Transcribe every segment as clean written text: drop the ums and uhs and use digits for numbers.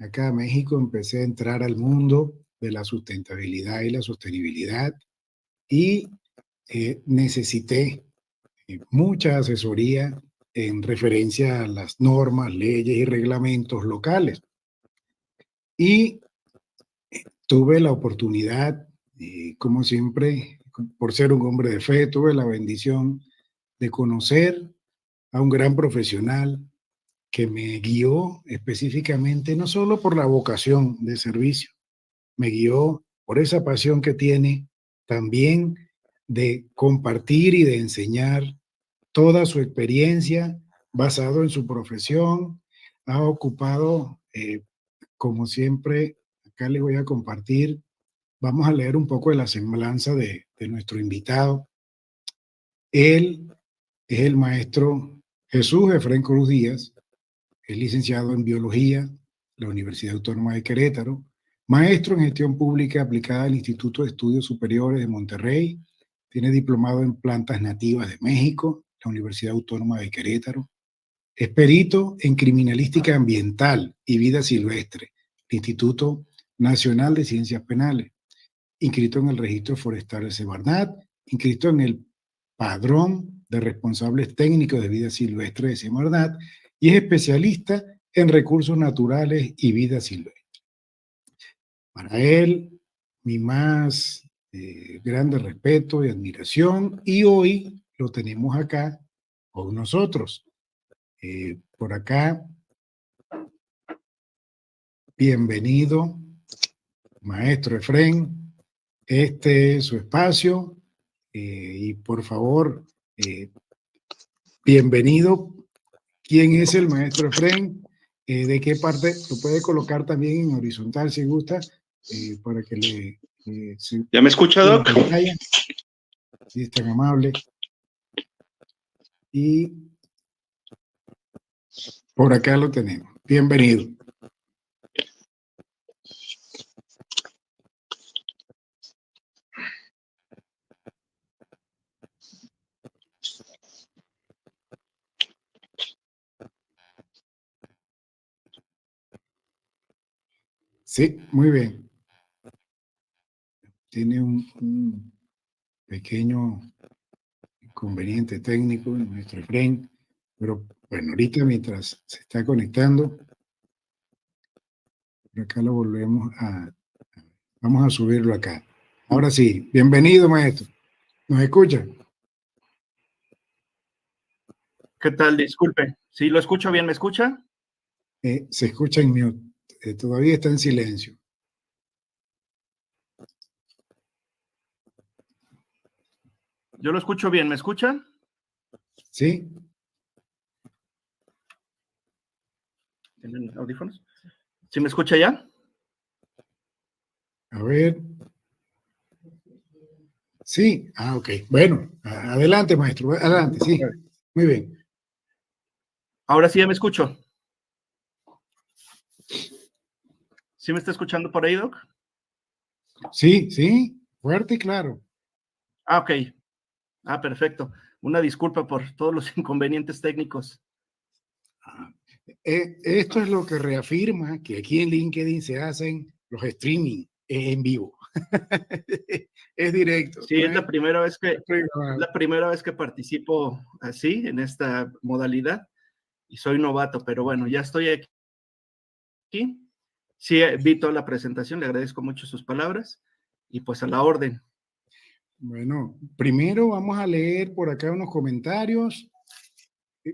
acá a México, empecé a entrar al mundo de la sustentabilidad y la sostenibilidad y necesité mucha asesoría en referencia a las normas, leyes y reglamentos locales. Y tuve la oportunidad, como siempre, por ser un hombre de fe, tuve la bendición de conocer a un gran profesional que me guió específicamente, no solo por la vocación de servicio, me guió por esa pasión que tiene también de compartir y de enseñar toda su experiencia basado en su profesión. Ha ocupado, como siempre, acá les voy a compartir, vamos a leer un poco de la semblanza de nuestro invitado. Él es el maestro Jesús Efrén Cruz Díaz, es licenciado en Biología, la Universidad Autónoma de Querétaro, maestro en Gestión Pública aplicada al Instituto de Estudios Superiores de Monterrey, tiene diplomado en Plantas Nativas de México, la Universidad Autónoma de Querétaro, es perito en Criminalística Ambiental y Vida Silvestre, Instituto Nacional de Ciencias Penales, inscrito en el Registro Forestal de Semarnat, inscrito en el Padrón de Responsables Técnicos de Vida Silvestre de Semarnat y es especialista en recursos naturales y vida silvestre. Para él, mi más grande respeto y admiración, y hoy lo tenemos acá con nosotros. Por acá, bienvenido, maestro Efrén. Este es su espacio y por favor, bienvenido. ¿Quién es el maestro Efrén? ¿De qué parte? Lo puede colocar también en horizontal si gusta, para que le... ¿Ya me escucha, Doc? Si es tan amable. Y por acá lo tenemos. Bienvenido. Sí, muy bien. Tiene un pequeño inconveniente técnico en nuestro Efrén, pero bueno, ahorita mientras se está conectando, por acá lo volvemos a... Vamos a subirlo acá. Ahora sí, bienvenido, maestro. ¿Nos escucha? ¿Qué tal? Disculpe. ¿Sí lo escucho bien? ¿Me escucha? Se escucha en mute. Todavía está en silencio. Yo lo escucho bien. ¿Me escuchan? ¿Sí? ¿Tienen audífonos? ¿Sí me escucha ya? A ver. Sí. Ah, ok. Bueno, adelante, maestro. Adelante, sí. Muy bien. Ahora sí ya me escucho. ¿Sí me está escuchando por ahí, Doc? Sí, sí. Fuerte y claro. Ah, ok. Ah, perfecto. Una disculpa por todos los inconvenientes técnicos. Esto es lo que reafirma que aquí en LinkedIn se hacen los streaming en vivo. Es directo. Sí, ¿no? es la primera vez que participo así, en esta modalidad, y soy novato, pero bueno, ya estoy aquí. Sí, vi toda la presentación, le agradezco mucho sus palabras, y pues a la orden. Bueno, primero vamos a leer por acá unos comentarios.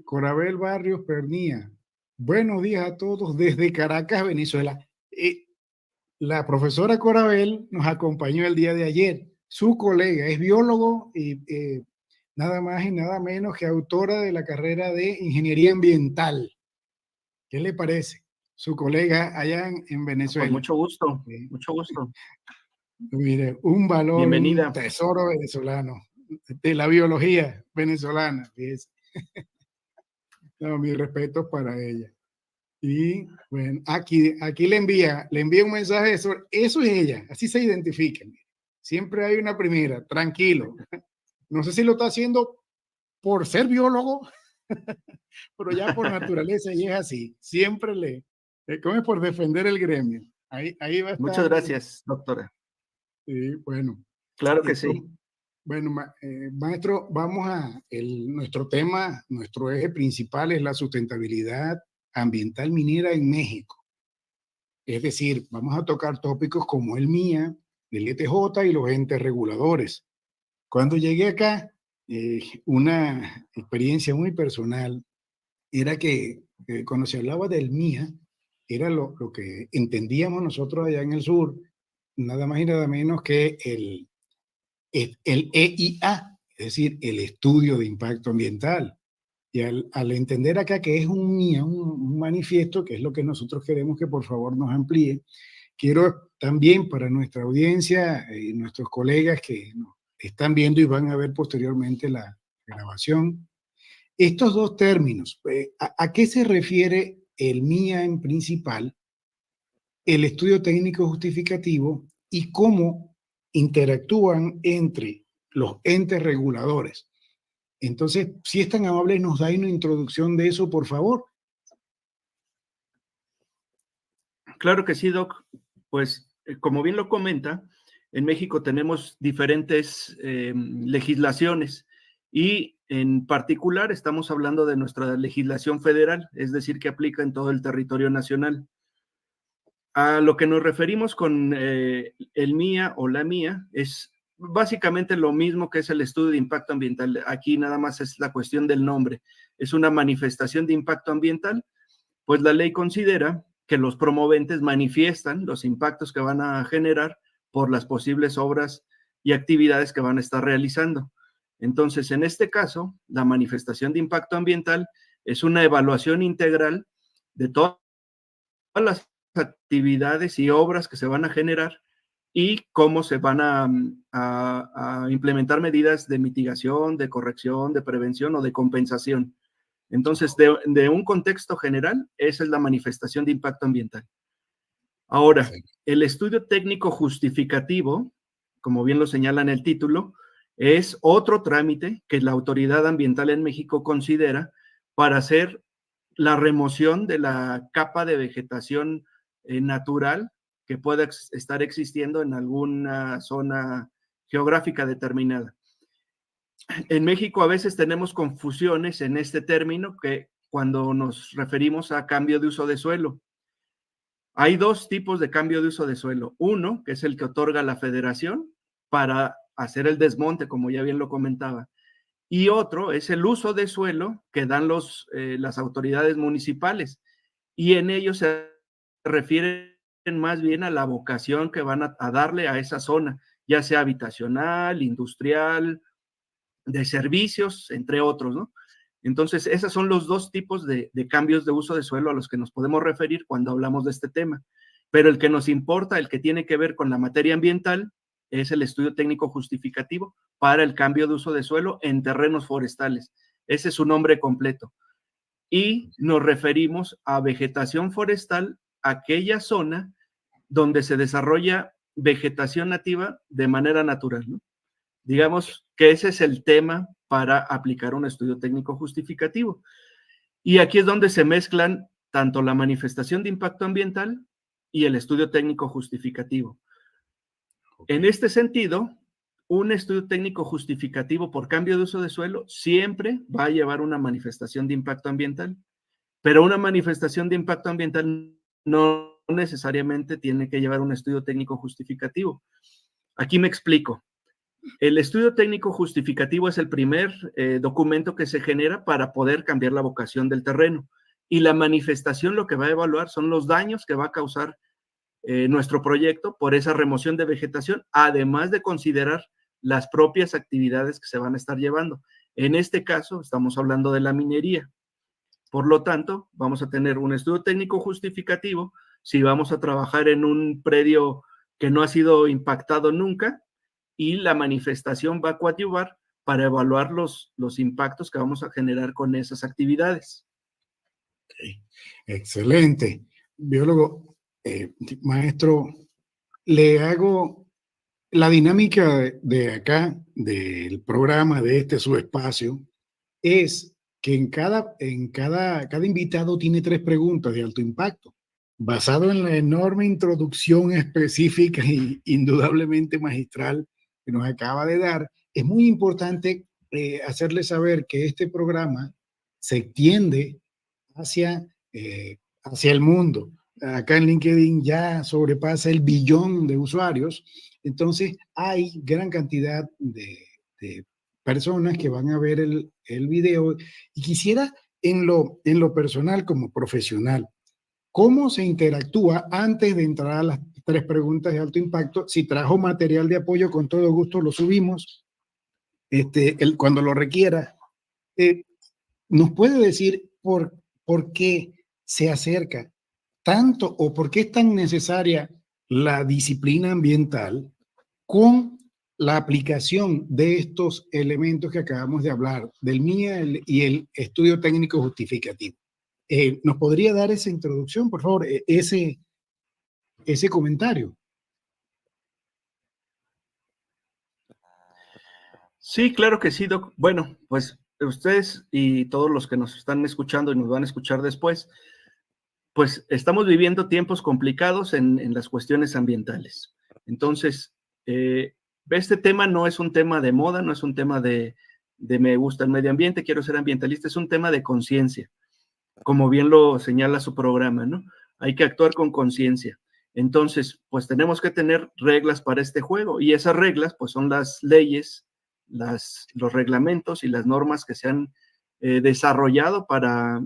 Corabel Barrios Pernía. Buenos días a todos desde Caracas, Venezuela. La profesora Corabel nos acompañó el día de ayer. Su colega es biólogo y nada más y nada menos que autora de la carrera de Ingeniería Ambiental. ¿Qué le parece? Su colega allá en Venezuela. Con mucho gusto, mucho gusto. Mire, un valor, bienvenida. Un tesoro venezolano, de la biología venezolana. No, mis respetos para ella. Y bueno, aquí le envía un mensaje, eso es ella, así se identifican. Siempre hay una primera, tranquilo. No sé si lo está haciendo por ser biólogo, pero ya por naturaleza y es así. Siempre ¿Cómo es por defender el gremio? Ahí va a Muchas estar. gracias, doctora. Bueno. Claro que Esto, sí. bueno, maestro, vamos nuestro tema, nuestro eje principal es la sustentabilidad ambiental minera en México. Es decir, vamos a tocar tópicos como el MIA, el ETJ y los entes reguladores. Cuando llegué acá, una experiencia muy personal era que cuando se hablaba del MIA, era lo que entendíamos nosotros allá en el sur, nada más y nada menos que el EIA, es decir, el estudio de impacto ambiental. Y al entender acá que es un MIA, un manifiesto, que es lo que nosotros queremos que por favor nos amplíe, quiero también para nuestra audiencia y nuestros colegas que nos están viendo y van a ver posteriormente la grabación, estos dos términos, ¿a qué se refiere el MIA en principal, el estudio técnico justificativo y cómo interactúan entre los entes reguladores? Entonces, si es tan amable, nos da una introducción de eso, por favor. Claro que sí, Doc. Pues, como bien lo comenta, en México tenemos diferentes legislaciones y en particular estamos hablando de nuestra legislación federal, es decir, que aplica en todo el territorio nacional. A lo que nos referimos con el MIA o la MIA es básicamente lo mismo que es el estudio de impacto ambiental. Aquí nada más es la cuestión del nombre. Es una manifestación de impacto ambiental, pues la ley considera que los promoventes manifiestan los impactos que van a generar por las posibles obras y actividades que van a estar realizando. Entonces, en este caso, la manifestación de impacto ambiental es una evaluación integral de todas las actividades y obras que se van a generar y cómo se van a implementar medidas de mitigación, de corrección, de prevención o de compensación. Entonces, de un contexto general, esa es la manifestación de impacto ambiental. Ahora, el estudio técnico justificativo, como bien lo señala en el título, es otro trámite que la autoridad ambiental en México considera para hacer la remoción de la capa de vegetación natural que pueda estar existiendo en alguna zona geográfica determinada. En México a veces tenemos confusiones en este término que cuando nos referimos a cambio de uso de suelo. Hay dos tipos de cambio de uso de suelo. Uno, que es el que otorga la federación para hacer el desmonte, como ya bien lo comentaba. Y otro es el uso de suelo que dan las autoridades municipales. Y en ello se refieren más bien a la vocación que van a darle a esa zona, ya sea habitacional, industrial, de servicios, entre otros, ¿no? Entonces, esos son los dos tipos de cambios de uso de suelo a los que nos podemos referir cuando hablamos de este tema. Pero el que nos importa, el que tiene que ver con la materia ambiental, es el estudio técnico justificativo para el cambio de uso de suelo en terrenos forestales. Ese es su nombre completo. Y nos referimos a vegetación forestal, aquella zona donde se desarrolla vegetación nativa de manera natural, ¿no? Digamos que ese es el tema para aplicar un estudio técnico justificativo. Y aquí es donde se mezclan tanto la manifestación de impacto ambiental y el estudio técnico justificativo. En este sentido, un estudio técnico justificativo por cambio de uso de suelo siempre va a llevar una manifestación de impacto ambiental, pero una manifestación de impacto ambiental no necesariamente tiene que llevar un estudio técnico justificativo. Aquí me explico. El estudio técnico justificativo es el primer documento que se genera para poder cambiar la vocación del terreno. Y la manifestación lo que va a evaluar son los daños que va a causar nuestro proyecto por esa remoción de vegetación, además de considerar las propias actividades que se van a estar llevando. En este caso, estamos hablando de la minería. Por lo tanto, vamos a tener un estudio técnico justificativo si vamos a trabajar en un predio que no ha sido impactado nunca, y la manifestación va a coadyuvar para evaluar los impactos que vamos a generar con esas actividades. Okay. Excelente. Biólogo, maestro, le hago la dinámica de acá, del programa, de su espacio, es que cada invitado tiene 3 preguntas de alto impacto. basado en la enorme introducción específica e indudablemente magistral que nos acaba de dar, es muy importante hacerle saber que este programa se extiende hacia, hacia el mundo. Acá en LinkedIn ya sobrepasa el 1 billón de usuarios, entonces hay gran cantidad de personas que van a ver el video y quisiera en lo personal como profesional, ¿cómo se interactúa antes de entrar a las 3 preguntas de alto impacto? Si trajo material de apoyo, con todo gusto lo subimos cuando lo requiera. ¿Nos puede decir por qué se acerca tanto o por qué es tan necesaria la disciplina ambiental con la aplicación de estos elementos que acabamos de hablar, del MIA y el estudio técnico justificativo? ¿Nos podría dar esa introducción, por favor, ese comentario? Sí, claro que sí, Doc. Bueno, pues ustedes y todos los que nos están escuchando y nos van a escuchar después, pues estamos viviendo tiempos complicados en las cuestiones ambientales. Entonces, este tema no es un tema de moda, no es un tema de me gusta el medio ambiente, quiero ser ambientalista, es un tema de conciencia, como bien lo señala su programa, ¿no? Hay que actuar con conciencia. Entonces, pues tenemos que tener reglas para este juego y esas reglas, pues son las leyes, los reglamentos y las normas que se han desarrollado para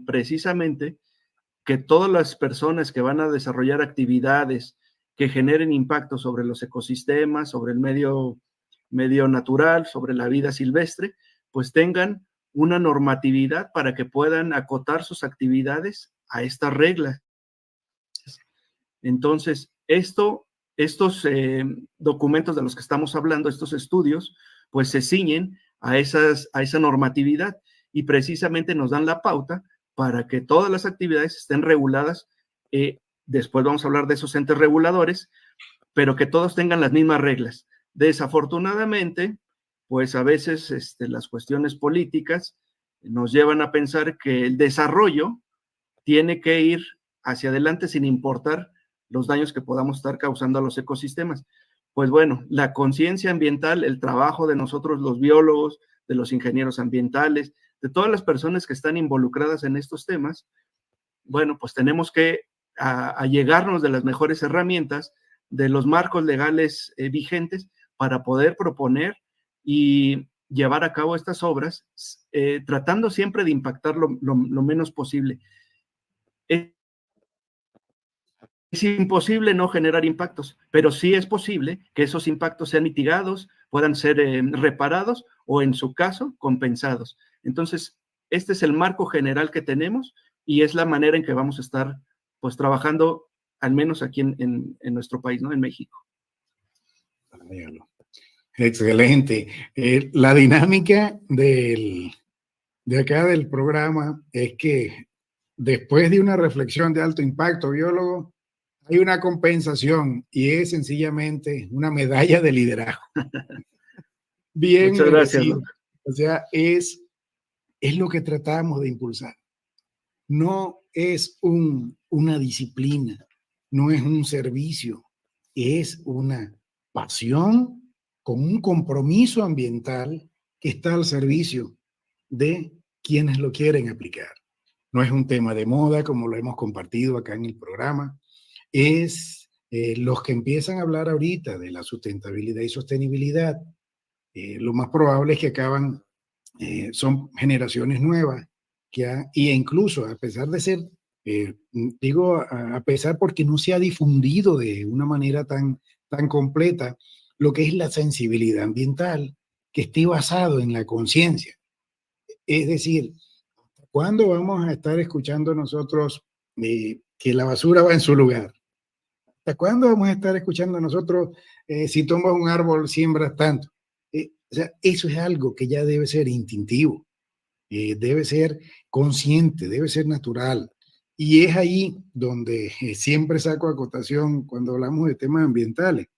precisamente que todas las personas que van a desarrollar actividades que generen impacto sobre los ecosistemas, sobre el medio natural, sobre la vida silvestre, pues tengan una normatividad para que puedan acotar sus actividades a estas reglas. Entonces, estos documentos de los que estamos hablando, estos estudios, pues se ciñen a esa normatividad y precisamente nos dan la pauta para que todas las actividades estén reguladas. Después vamos a hablar de esos entes reguladores, pero que todos tengan las mismas reglas. Desafortunadamente, pues a veces las cuestiones políticas nos llevan a pensar que el desarrollo tiene que ir hacia adelante sin importar los daños que podamos estar causando a los ecosistemas. Pues bueno, la conciencia ambiental, el trabajo de nosotros los biólogos, de los ingenieros ambientales, de todas las personas que están involucradas en estos temas, bueno, pues tenemos que allegarnos de las mejores herramientas, de los marcos legales vigentes para poder proponer y llevar a cabo estas obras, tratando siempre de impactar lo menos posible. Es imposible no generar impactos, pero sí es posible que esos impactos sean mitigados, puedan ser reparados o, en su caso, compensados. Entonces, este es el marco general que tenemos y es la manera en que vamos a estar pues trabajando, al menos aquí en nuestro país, ¿no? En México. Excelente. La dinámica de acá del programa es que después de una reflexión de alto impacto, biólogo, hay una compensación y es sencillamente una medalla de liderazgo. Bien Muchas gracias, merecido. Doc. O sea, es lo que tratamos de impulsar. No es una disciplina, no es un servicio, es una pasión con un compromiso ambiental que está al servicio de quienes lo quieren aplicar. No es un tema de moda, como lo hemos compartido acá en el programa, es los que empiezan a hablar ahorita de la sustentabilidad y sostenibilidad. Lo más probable es que son generaciones nuevas y incluso a pesar de ser, digo a pesar porque no se ha difundido de una manera tan completa lo que es la sensibilidad ambiental, que esté basado en la conciencia. Es decir, ¿cuándo vamos a estar escuchando nosotros que la basura va en su lugar? ¿Hasta cuándo vamos a estar escuchando nosotros si tomas un árbol siembras tanto? O sea, eso es algo que ya debe ser instintivo, debe ser consciente, debe ser natural. Y es ahí donde siempre saco acotación cuando hablamos de temas ambientales.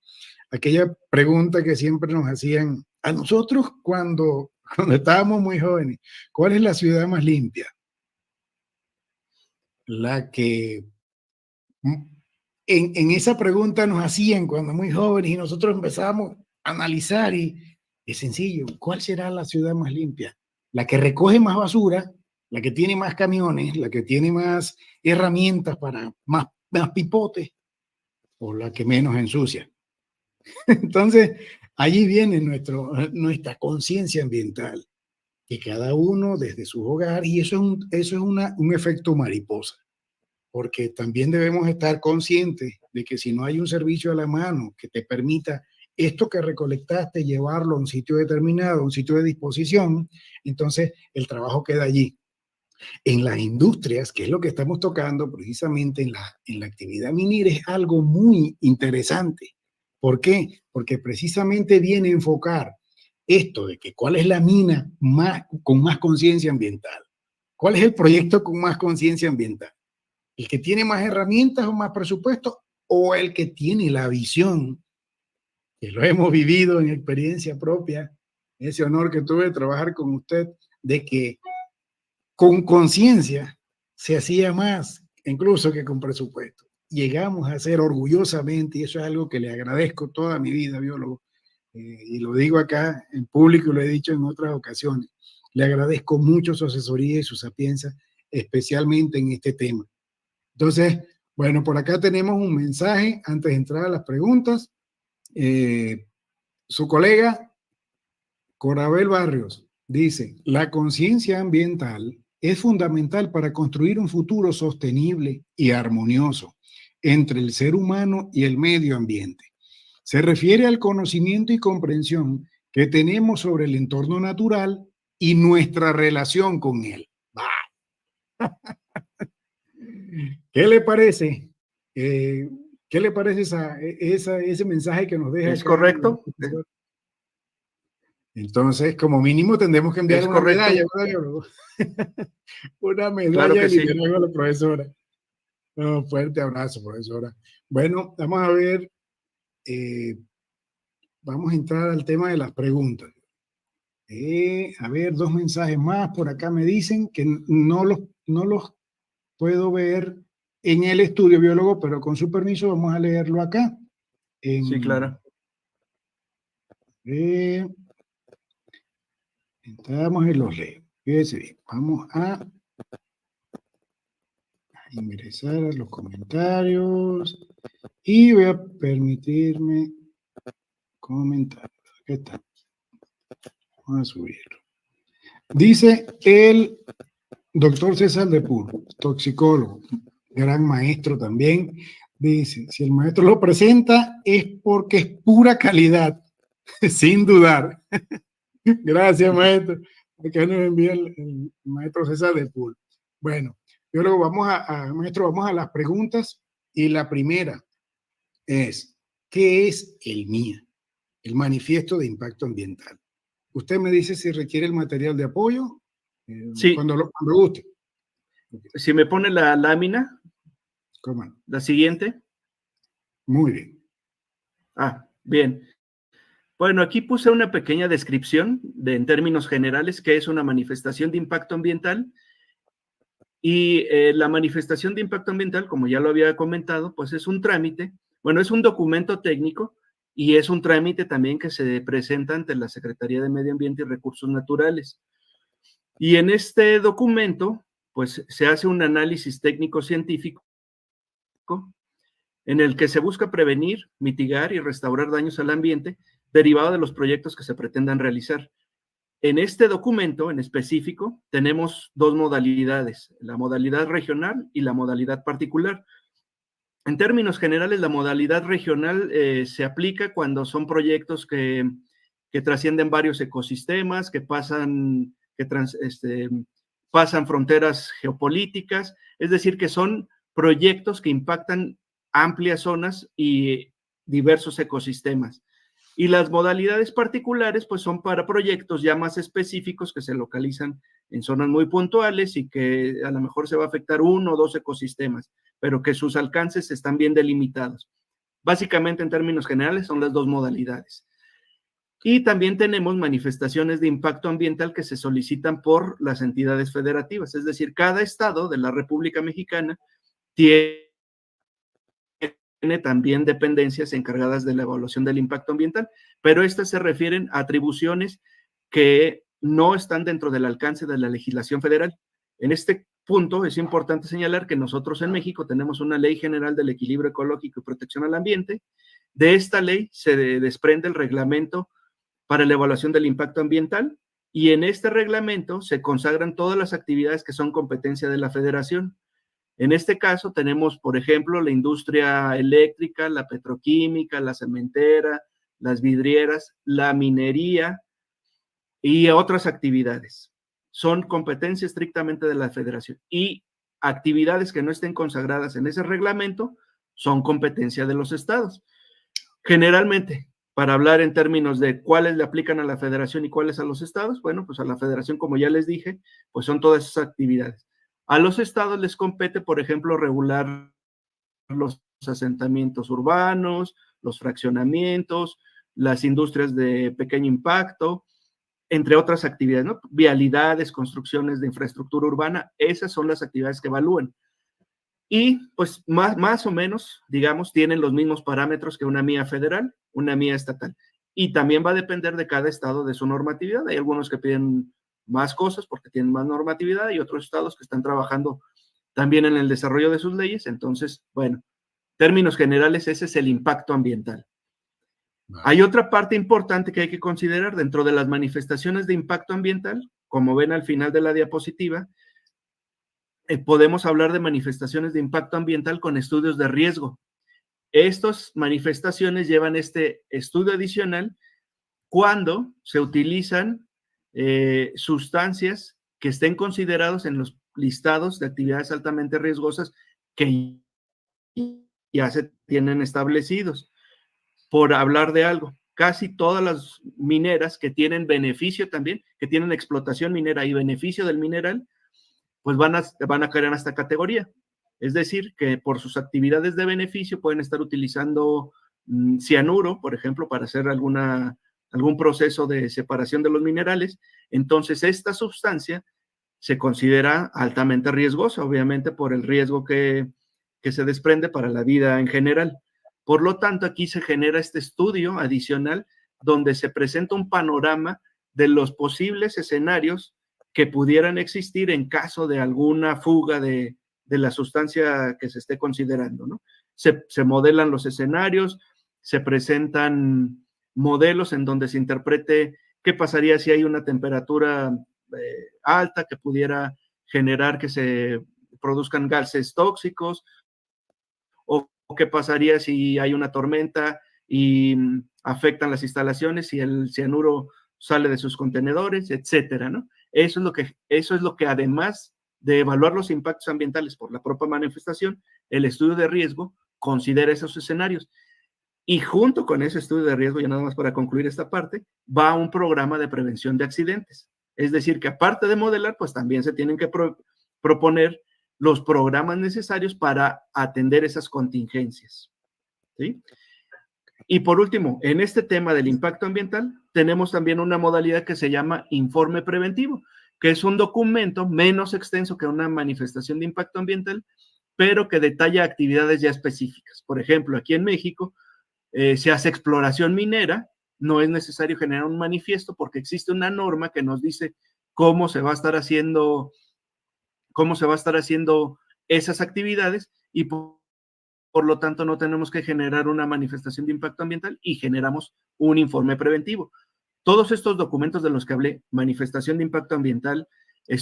Aquella pregunta que siempre nos hacían a nosotros cuando estábamos muy jóvenes, ¿cuál es la ciudad más limpia? La que En esa pregunta nos hacían cuando muy jóvenes y nosotros empezamos a analizar y es sencillo, ¿cuál será la ciudad más limpia? La que recoge más basura, la que tiene más camiones, la que tiene más herramientas para más pipotes o la que menos ensucia. Entonces, allí viene nuestra conciencia ambiental, que cada uno desde su hogar, y eso es un efecto mariposa, porque también debemos estar conscientes de que si no hay un servicio a la mano que te permita esto que recolectaste, llevarlo a un sitio determinado, a un sitio de disposición, entonces el trabajo queda allí. En las industrias, que es lo que estamos tocando precisamente en la actividad minera, es algo muy interesante. ¿Por qué? Porque precisamente viene a enfocar esto de que cuál es la mina con más conciencia ambiental. ¿Cuál es el proyecto con más conciencia ambiental? ¿El que tiene más herramientas o más presupuesto o el que tiene la visión, que lo hemos vivido en experiencia propia, ese honor que tuve de trabajar con usted, de que con conciencia se hacía más incluso que con presupuesto? Llegamos a hacer orgullosamente, y eso es algo que le agradezco toda mi vida, biólogo, y lo digo acá en público y lo he dicho en otras ocasiones, le agradezco mucho su asesoría y su sapiencia, especialmente en este tema. Entonces, bueno, por acá tenemos un mensaje antes de entrar a las preguntas. Su colega Corabel Barrios dice, la conciencia ambiental es fundamental para construir un futuro sostenible y armonioso entre el ser humano y el medio ambiente. Se refiere al conocimiento y comprensión que tenemos sobre el entorno natural y nuestra relación con él. ¿Qué le parece? ¿Qué le parece ese mensaje que nos deja? ¿Es correcto? Entonces, como mínimo tendremos que enviar una medalla, ¿verdad? Una medalla de liderazgo a la profesora. No, fuerte abrazo, profesora. Bueno, vamos a ver, vamos a entrar al tema de las preguntas. A ver, 2 mensajes más. Por acá me dicen que no los puedo ver en el estudio, biólogo, pero con su permiso vamos a leerlo acá. Sí, claro. Entramos y los leo. Fíjense bien, vamos a ingresar a los comentarios y voy a permitirme comentar. ¿Qué tal? Vamos a subirlo. Dice el doctor César Depur, toxicólogo, gran maestro también. Dice, si el maestro lo presenta es porque es pura calidad, sin dudar. Gracias, maestro. Acá nos envía el maestro César Depur. Bueno, yo luego maestro, vamos a las preguntas y la primera es, ¿qué es el MIA? El Manifiesto de Impacto Ambiental. Usted me dice si requiere el material de apoyo. Sí. Cuando guste. Si me pone la lámina. ¿Cómo no? La siguiente. Muy bien. Bien. Bueno, aquí puse una pequeña descripción en términos generales, qué es una manifestación de impacto ambiental. Y la manifestación de impacto ambiental, como ya lo había comentado, pues es un trámite, bueno, es un documento técnico y es un trámite también que se presenta ante la Secretaría de Medio Ambiente y Recursos Naturales. Y en este documento, pues se hace un análisis técnico-científico en el que se busca prevenir, mitigar y restaurar daños al ambiente derivado de los proyectos que se pretendan realizar. En este documento en específico tenemos 2 modalidades, la modalidad regional y la modalidad particular. En términos generales, la modalidad regional se aplica cuando son proyectos que trascienden varios ecosistemas, que pasan fronteras geopolíticas, es decir, que son proyectos que impactan amplias zonas y diversos ecosistemas. Y las modalidades particulares, pues son para proyectos ya más específicos que se localizan en zonas muy puntuales y que a lo mejor se va a afectar 1 o 2 ecosistemas, pero que sus alcances están bien delimitados. Básicamente, en términos generales, son las 2 modalidades. Y también tenemos manifestaciones de impacto ambiental que se solicitan por las entidades federativas, es decir, cada estado de la República Mexicana tiene también dependencias encargadas de la evaluación del impacto ambiental, pero estas se refieren a atribuciones que no están dentro del alcance de la legislación federal. En este punto es importante señalar que nosotros en México tenemos una Ley General del Equilibrio Ecológico y Protección al Ambiente. De esta ley se desprende el reglamento para la evaluación del impacto ambiental, y en este reglamento se consagran todas las actividades que son competencia de la federación. En este caso tenemos, por ejemplo, la industria eléctrica, la petroquímica, la cementera, las vidrieras, la minería y otras actividades. Son competencia estrictamente de la federación, y actividades que no estén consagradas en ese reglamento son competencia de los estados. Generalmente, para hablar en términos de cuáles le aplican a la federación y cuáles a los estados, bueno, pues a la federación, como ya les dije, pues son todas esas actividades. A los estados les compete, por ejemplo, regular los asentamientos urbanos, los fraccionamientos, las industrias de pequeño impacto, entre otras actividades, ¿no? Vialidades, construcciones de infraestructura urbana, esas son las actividades que evalúan. Y pues más o menos, digamos, tienen los mismos parámetros que una MIA federal, una MIA estatal. Y también va a depender de cada estado de su normatividad. Hay algunos que piden más cosas porque tienen más normatividad, y otros estados que están trabajando también en el desarrollo de sus leyes. Entonces, bueno, términos generales, ese es el impacto ambiental. Vale. Hay otra parte importante que hay que considerar dentro de las manifestaciones de impacto ambiental. Como ven al final de la diapositiva, podemos hablar de manifestaciones de impacto ambiental con estudios de riesgo. Estas manifestaciones llevan este estudio adicional cuando se utilizan sustancias que estén considerados en los listados de actividades altamente riesgosas que ya se tienen establecidos. Por hablar de algo, casi todas las mineras que tienen beneficio también, que tienen explotación minera y beneficio del mineral, pues van a caer en esta categoría. Es decir, que por sus actividades de beneficio pueden estar utilizando cianuro, por ejemplo, para hacer algún proceso de separación de los minerales. Entonces, esta sustancia se considera altamente riesgosa, obviamente por el riesgo que se desprende para la vida en general. Por lo tanto, aquí se genera este estudio adicional donde se presenta un panorama de los posibles escenarios que pudieran existir en caso de alguna fuga de la sustancia que se esté considerando, ¿no? Se modelan los escenarios, se presentan modelos en donde se interprete qué pasaría si hay una temperatura alta que pudiera generar que se produzcan gases tóxicos, o qué pasaría si hay una tormenta y afectan las instalaciones y el cianuro sale de sus contenedores, etcétera, ¿no? Eso es lo que además de evaluar los impactos ambientales por la propia manifestación, el estudio de riesgo considera esos escenarios. Y junto con ese estudio de riesgo, ya nada más para concluir esta parte, va un programa de prevención de accidentes. Es decir, que aparte de modelar, pues también se tienen que proponer los programas necesarios para atender esas contingencias, ¿sí? Y por último, en este tema del impacto ambiental, tenemos también una modalidad que se llama informe preventivo, que es un documento menos extenso que una manifestación de impacto ambiental, pero que detalla actividades ya específicas. Por ejemplo, aquí en México se hace exploración minera, no es necesario generar un manifiesto porque existe una norma que nos dice cómo se va a estar haciendo esas actividades, y por lo tanto no tenemos que generar una manifestación de impacto ambiental y generamos un informe preventivo. Todos estos documentos de los que hablé, manifestación de impacto ambiental, el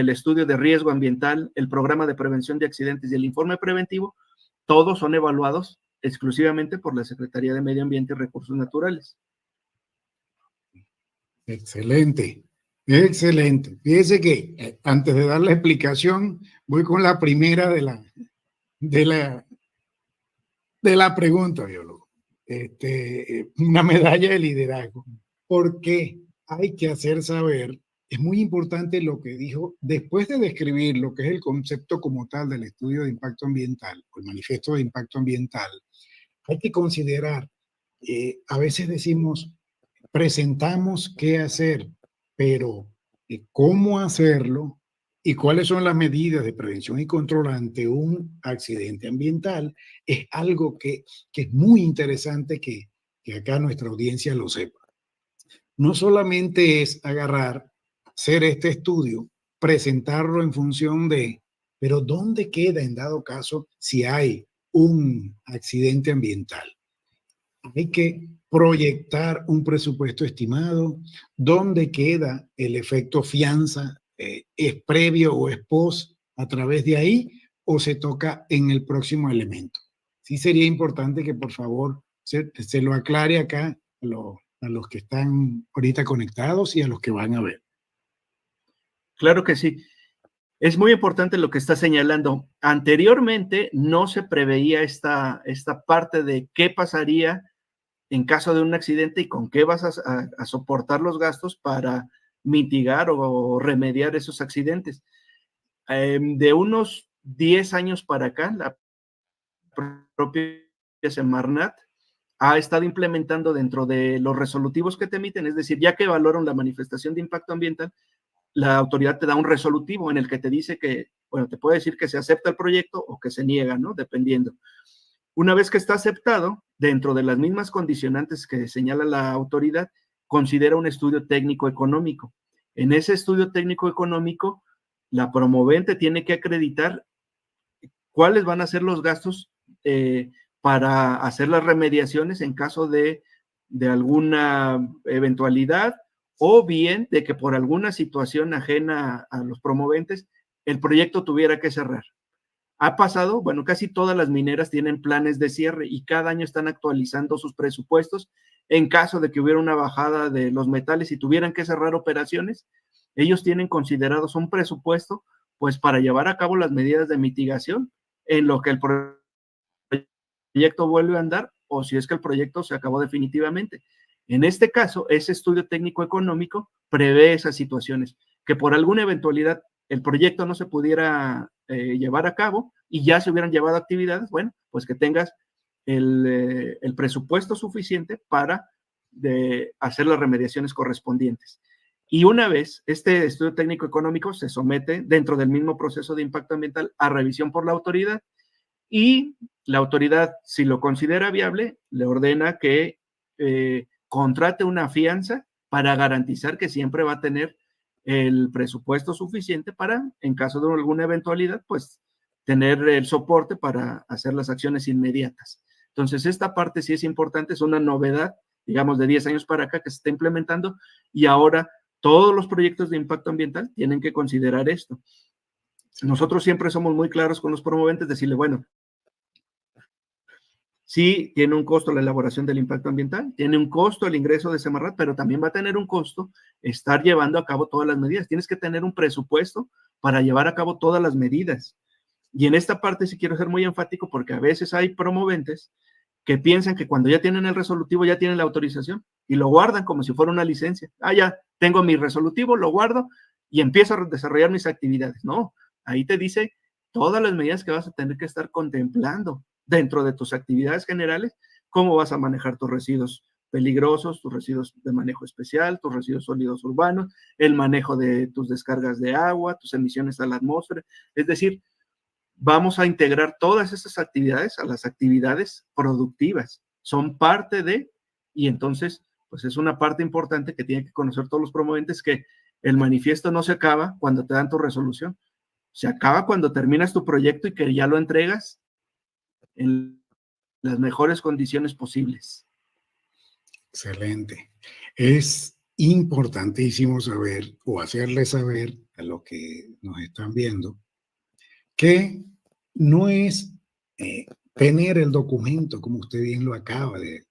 estudio de riesgo ambiental, el programa de prevención de accidentes y el informe preventivo, todos son evaluados exclusivamente por la Secretaría de Medio Ambiente y Recursos Naturales. Excelente, excelente. Fíjese que antes de dar la explicación, voy con la primera de la pregunta, biólogo. Una medalla de liderazgo. Porque hay que hacer saber, es muy importante lo que dijo, después de describir lo que es el concepto como tal del estudio de impacto ambiental, o el manifiesto de impacto ambiental, hay que considerar, a veces decimos, presentamos qué hacer, pero cómo hacerlo y cuáles son las medidas de prevención y control ante un accidente ambiental es algo que es muy interesante que acá nuestra audiencia lo sepa. No solamente es agarrar, hacer este estudio, presentarlo en función de, pero ¿dónde queda en dado caso si hay un accidente ambiental? Hay que proyectar un presupuesto estimado, dónde queda el efecto fianza, es previo o es post a través de ahí o se toca en el próximo elemento. Sí sería importante que por favor se lo aclare acá a los que están ahorita conectados y a los que van a ver. Claro que sí. Es muy importante lo que está señalando. Anteriormente no se preveía esta parte de qué pasaría en caso de un accidente y con qué vas a soportar los gastos para mitigar o remediar esos accidentes. De unos 10 años para acá, la propia Semarnat ha estado implementando dentro de los resolutivos que te emiten, es decir, ya que valoran la manifestación de impacto ambiental, la autoridad te da un resolutivo en el que te dice que, bueno, te puede decir que se acepta el proyecto o que se niega, ¿no? Dependiendo. Una vez que está aceptado, dentro de las mismas condicionantes que señala la autoridad, considera un estudio técnico económico. En ese estudio técnico económico, la promovente tiene que acreditar cuáles van a ser los gastos para hacer las remediaciones en caso de alguna eventualidad o bien de que por alguna situación ajena a los promoventes el proyecto tuviera que cerrar. Ha pasado, bueno, casi todas las mineras tienen planes de cierre y cada año están actualizando sus presupuestos en caso de que hubiera una bajada de los metales y tuvieran que cerrar operaciones. Ellos tienen considerados un presupuesto pues para llevar a cabo las medidas de mitigación en lo que el proyecto vuelve a andar o si es que el proyecto se acabó definitivamente. En este caso, ese estudio técnico económico prevé esas situaciones, que por alguna eventualidad el proyecto no se pudiera llevar a cabo y ya se hubieran llevado actividades, bueno, pues que tengas el presupuesto suficiente para hacer las remediaciones correspondientes. Y una vez este estudio técnico económico se somete dentro del mismo proceso de impacto ambiental a revisión por la autoridad y la autoridad, si lo considera viable, le ordena que contrate una fianza para garantizar que siempre va a tener el presupuesto suficiente para, en caso de alguna eventualidad, pues tener el soporte para hacer las acciones inmediatas. Entonces, esta parte sí es importante, es una novedad, digamos, de 10 años para acá que se está implementando y ahora todos los proyectos de impacto ambiental tienen que considerar esto. Nosotros siempre somos muy claros con los promoventes, decirle, bueno, sí tiene un costo la elaboración del impacto ambiental, tiene un costo el ingreso de Semarnat, pero también va a tener un costo estar llevando a cabo todas las medidas. Tienes que tener un presupuesto para llevar a cabo todas las medidas. Y en esta parte sí quiero ser muy enfático porque a veces hay promoventes que piensan que cuando ya tienen el resolutivo ya tienen la autorización y lo guardan como si fuera una licencia. Ah, ya tengo mi resolutivo, lo guardo y empiezo a desarrollar mis actividades. No, ahí te dice todas las medidas que vas a tener que estar contemplando dentro de tus actividades generales, cómo vas a manejar tus residuos peligrosos, tus residuos de manejo especial, tus residuos sólidos urbanos, el manejo de tus descargas de agua, tus emisiones a la atmósfera. Es decir, vamos a integrar todas esas actividades a las actividades productivas. Son parte de, y entonces, pues es una parte importante que tienen que conocer todos los promoventes, que el manifiesto no se acaba cuando te dan tu resolución. Se acaba cuando terminas tu proyecto y que ya lo entregas en las mejores condiciones posibles. Excelente. Es importantísimo saber o hacerle saber a los que nos están viendo que no es tener el documento, como usted bien lo acaba de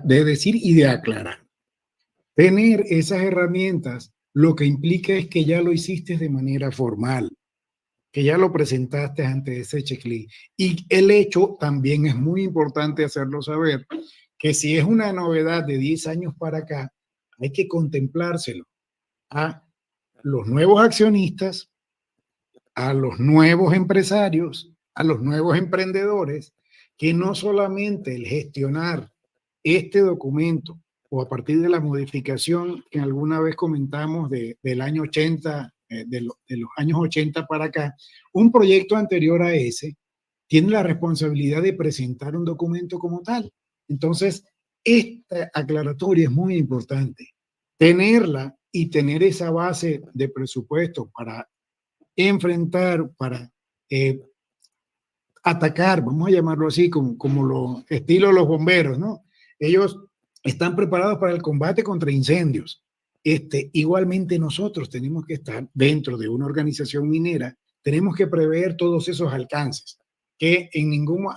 decir y de aclarar. Tener esas herramientas lo que implica es que ya lo hiciste de manera formal, que ya lo presentaste ante ese checklist. Y el hecho también es muy importante hacerlo saber, que si es una novedad de 10 años para acá, hay que contemplárselo a los nuevos accionistas, a los nuevos empresarios, a los nuevos emprendedores, que no solamente el gestionar este documento o a partir de la modificación que alguna vez comentamos del año 80 de los años 80 para acá, un proyecto anterior a ese tiene la responsabilidad de presentar un documento como tal. Entonces, esta aclaratoria es muy importante. Tenerla y tener esa base de presupuesto para enfrentar, para atacar, vamos a llamarlo así, como lo estilo los bomberos, ¿no? Ellos están preparados para el combate contra incendios. Igualmente nosotros tenemos que estar dentro de una organización minera, tenemos que prever todos esos alcances, que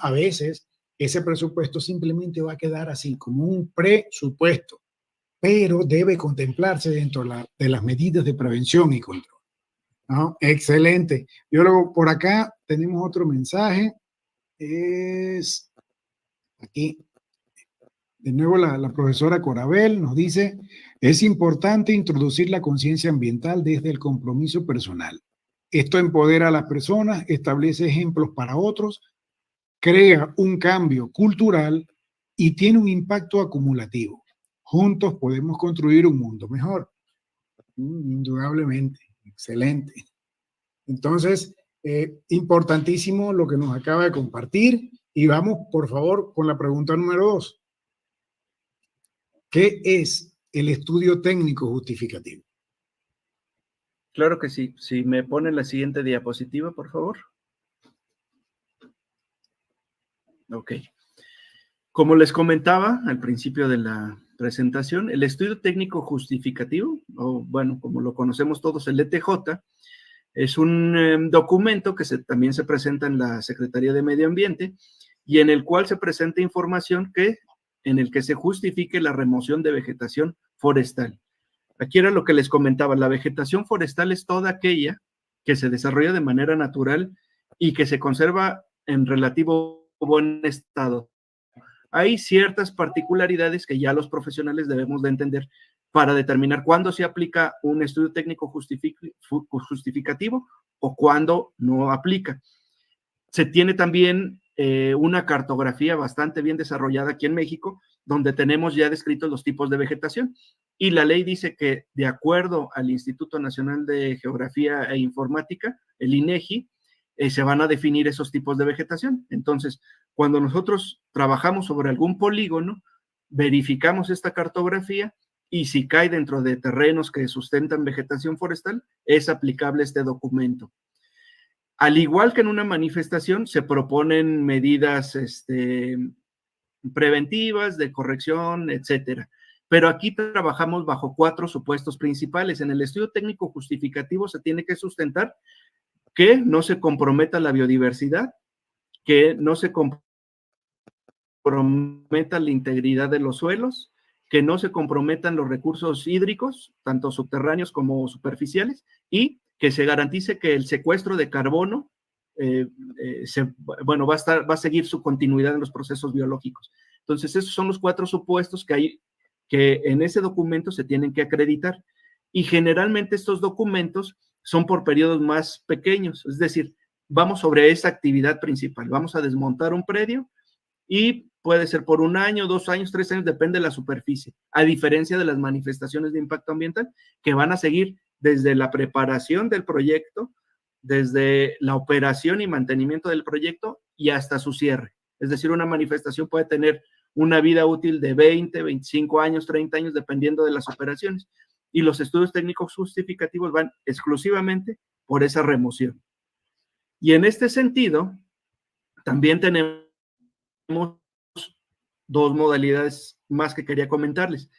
a veces ese presupuesto simplemente va a quedar así, como un presupuesto, pero debe contemplarse dentro de las medidas de prevención y control, ¿no? Excelente. Biólogo, por acá tenemos otro mensaje. Es aquí. De nuevo, la profesora Corabel nos dice, es importante introducir la conciencia ambiental desde el compromiso personal. Esto empodera a las personas, establece ejemplos para otros, crea un cambio cultural y tiene un impacto acumulativo. Juntos podemos construir un mundo mejor. Indudablemente, excelente. Entonces, importantísimo lo que nos acaba de compartir y vamos, por favor, con la pregunta número 2. ¿Qué es el estudio técnico justificativo? Claro que sí. Si me ponen la siguiente diapositiva, por favor. Ok. Como les comentaba al principio de la presentación, el estudio técnico justificativo, o bueno, como lo conocemos todos, el ETJ, es un documento que también se presenta en la Secretaría de Medio Ambiente y en el cual se presenta información en el que se justifique la remoción de vegetación forestal. Aquí era lo que les comentaba, la vegetación forestal es toda aquella que se desarrolla de manera natural y que se conserva en relativo buen estado. Hay ciertas particularidades que ya los profesionales debemos de entender para determinar cuándo se aplica un estudio técnico justificativo o cuándo no aplica. Se tiene también una cartografía bastante bien desarrollada aquí en México, donde tenemos ya descritos los tipos de vegetación. Y la ley dice que, de acuerdo al Instituto Nacional de Geografía e Informática, el INEGI, se van a definir esos tipos de vegetación. Entonces, cuando nosotros trabajamos sobre algún polígono, verificamos esta cartografía y si cae dentro de terrenos que sustentan vegetación forestal, es aplicable este documento. Al igual que en una manifestación, se proponen medidas preventivas, de corrección, etcétera. Pero aquí trabajamos bajo 4 supuestos principales. En el estudio técnico justificativo se tiene que sustentar que no se comprometa la biodiversidad, que no se comprometa la integridad de los suelos, que no se comprometan los recursos hídricos, tanto subterráneos como superficiales, y que se garantice que el secuestro de carbono va a seguir su continuidad en los procesos biológicos. Entonces, esos son los 4 supuestos que en ese documento se tienen que acreditar. Y generalmente estos documentos son por periodos más pequeños, es decir, vamos sobre esa actividad principal, vamos a desmontar un predio y puede ser por 1 año, 2 años, 3 años, depende de la superficie, a diferencia de las manifestaciones de impacto ambiental que van a seguir desde la preparación del proyecto, desde la operación y mantenimiento del proyecto y hasta su cierre. Es decir, una manifestación puede tener una vida útil de 20, 25 años, 30 años, dependiendo de las operaciones. Y los estudios técnicos justificativos van exclusivamente por esa remoción. Y en este sentido, también tenemos 2 modalidades más que quería comentarles.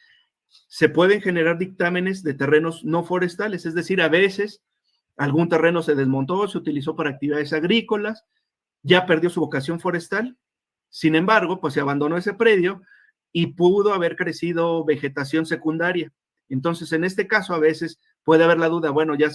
Se pueden generar dictámenes de terrenos no forestales, es decir, a veces algún terreno se desmontó, se utilizó para actividades agrícolas, ya perdió su vocación forestal, sin embargo, pues se abandonó ese predio y pudo haber crecido vegetación secundaria. Entonces, en este caso, a veces puede haber la duda, bueno, ya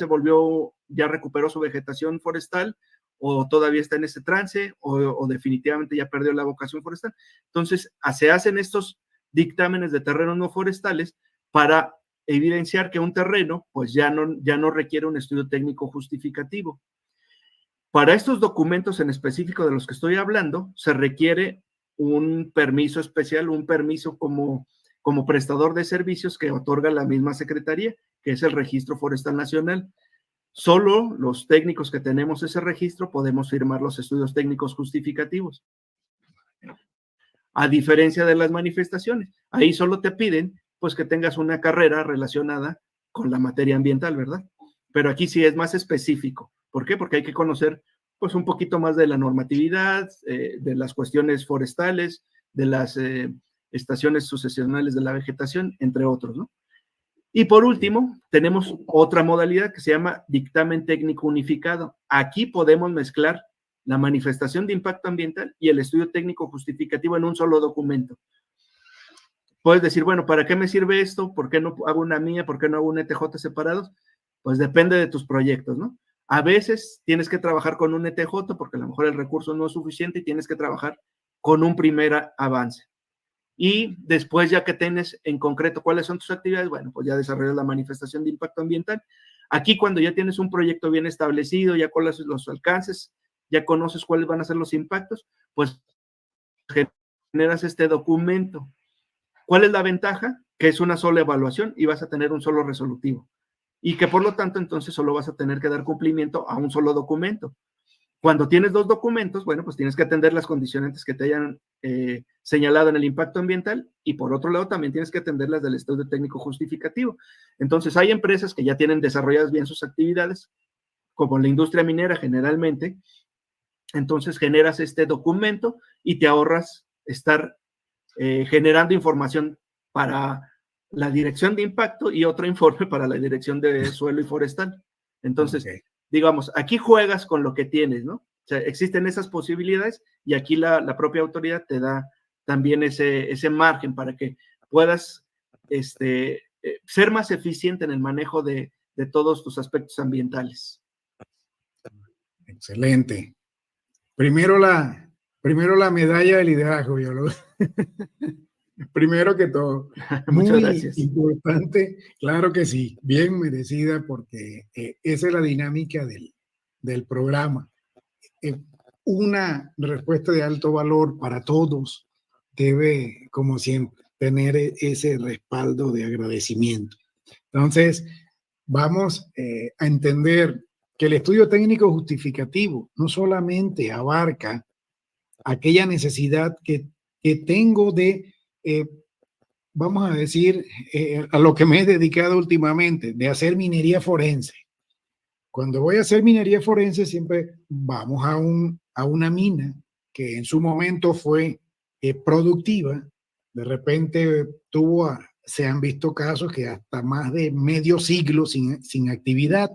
recuperó su vegetación forestal, o todavía está en ese trance, o definitivamente ya perdió la vocación forestal. Entonces, se hacen estos dictámenes de terrenos no forestales para evidenciar que un terreno, pues ya no requiere un estudio técnico justificativo. Para estos documentos en específico de los que estoy hablando, se requiere un permiso especial, un permiso como prestador de servicios que otorga la misma Secretaría, que es el Registro Forestal Nacional. Solo los técnicos que tenemos ese registro podemos firmar los estudios técnicos justificativos. A diferencia de las manifestaciones, ahí solo te piden pues que tengas una carrera relacionada con la materia ambiental, ¿verdad? Pero aquí sí es más específico. ¿Por qué? Porque hay que conocer pues un poquito más de la normatividad, de las cuestiones forestales, de las estaciones sucesionales de la vegetación, entre otros, ¿no? Y por último, tenemos otra modalidad que se llama dictamen técnico unificado. Aquí podemos mezclar la manifestación de impacto ambiental y el estudio técnico justificativo en un solo documento. Puedes decir, bueno, ¿para qué me sirve esto? ¿Por qué no hago una mía? ¿Por qué no hago un ETJ separados? Pues depende de tus proyectos, ¿no? A veces tienes que trabajar con un ETJ porque a lo mejor el recurso no es suficiente y tienes que trabajar con un primer avance. Y después, ya que tienes en concreto cuáles son tus actividades, bueno, pues ya desarrollas la manifestación de impacto ambiental. Aquí, cuando ya tienes un proyecto bien establecido, ya conoces los alcances, ya conoces cuáles van a ser los impactos, pues generas este documento. ¿Cuál es la ventaja? Que es una sola evaluación y vas a tener un solo resolutivo. Y que por lo tanto, entonces solo vas a tener que dar cumplimiento a un solo documento. Cuando tienes dos documentos, bueno, pues tienes que atender las condicionantes que te hayan señalado en el impacto ambiental y por otro lado también tienes que atender las del estudio técnico justificativo. Entonces hay empresas que ya tienen desarrolladas bien sus actividades, como la industria minera generalmente, entonces generas este documento y te ahorras estar generando información para la dirección de impacto y otro informe para la dirección de suelo y forestal. Entonces, digamos, aquí juegas con lo que tienes, ¿no? O sea, existen esas posibilidades y aquí la propia autoridad te da también ese margen para que puedas ser más eficiente en el manejo de todos tus aspectos ambientales. Excelente. Primero la medalla de liderazgo, yo lo... Primero que todo, Muchas muy gracias. importante, claro que sí, bien merecida porque esa es la dinámica del programa. Una respuesta de alto valor para todos debe, como siempre, tener ese respaldo de agradecimiento. Entonces, vamos a entender que el estudio técnico justificativo no solamente abarca aquella necesidad que tengo de, vamos a decir, a lo que me he dedicado últimamente, de hacer minería forense. Cuando voy a hacer minería forense, siempre vamos a una mina que en su momento fue productiva. De repente se han visto casos que hasta más de medio siglo sin actividad.